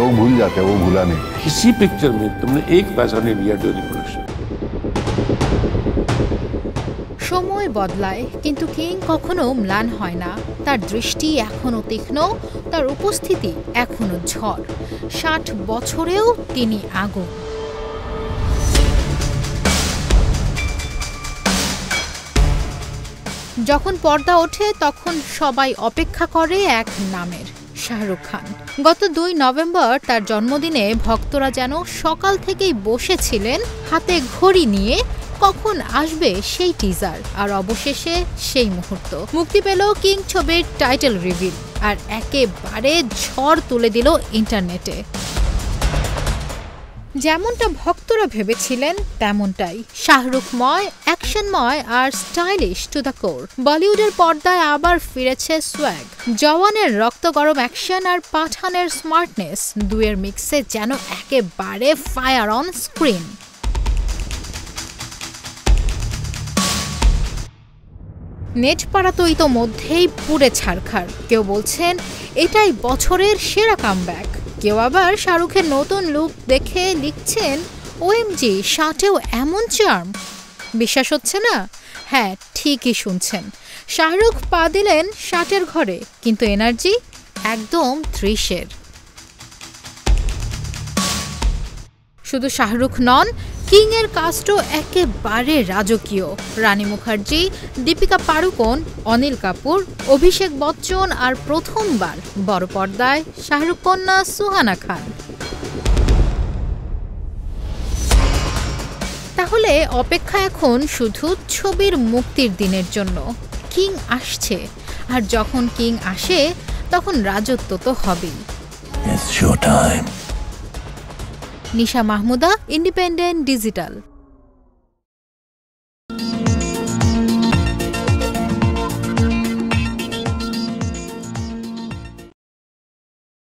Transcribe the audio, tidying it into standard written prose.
लोग भूल जाते हैं, वो भूला नहीं। किसी पिक्चर में तुमने एक पैसा नहीं लिया ड्यूरिंग प्रोडक्शन। সময় বদলায় কিন্তু কিং কখনো ম্লান হয় না। তার দৃষ্টি এখনো তীক্ষ্ণ, তার উপস্থিতি এখনো ঝড়। 60 বছরেও তিনি আগুন। যখন পর্দা ওঠে তখন সবাই অপেক্ষা করে এক নামের, শাহরুখ খান। গত 2 নভেম্বর তার জন্মদিনে ভক্তরা যেন সকাল থেকেই বসেছিলেন হাতে ঘড়ি নিয়ে, কখন আসবে সেই টিজার। আর অবশেষে সেই মুহূর্ত মুক্তি পেল কিং ছবির টাইটেল রিভিল, আর একেবারে ঝড় তুলে দিল ইন্টারনেটে। যেমনটা ভক্তরা ভেবেছিলেন তেমনটাই, শাহরুখময়, অ্যাকশনময় আর স্টাইলিশ টু দ্য কোর। বলিউডের পর্দায় আবার ফিরেছে সোয়াগ। জওয়ানের রক্তগরম অ্যাকশন আর পাঠানের স্মার্টনেস, দুয়ের মিক্সে যেন একেবারে ফায়ার অন স্ক্রিন। নেট পাড়া তো ইতোমধ্যেই পুড়ে ছারখার। কেউ বলছেন এটাই বছরের সেরা কামব্যাক, কেউ আবার শাহরুখের নতুন লুক দেখে লিখছেন ওএমজি 60-এও এমন চার্ম। বিশ্বাস হচ্ছে না? হ্যাঁ, ঠিকই শুনছেন, শাহরুখ পা দিলেন 60-এর ঘরে, কিন্তু এনার্জি একদম 30-এর। শুধু শাহরুখ নন, কিং এর কাস্টও একেবারে রাজকীয়। রানী মুখার্জি, দীপিকা পাড়ুকোন, অনিল কাপুর, অভিষেক বচ্চন আর প্রথমবার বড় পর্দায় শাহরুখ কন্যা সুহানা খান। তাহলে অপেক্ষা এখন শুধু ছবির মুক্তির দিনের জন্য। কিং আসছে, আর যখন কিং আসে তখন রাজত্ব তো হবেই। It's showtime. Nisha Mahmuda, independent digital.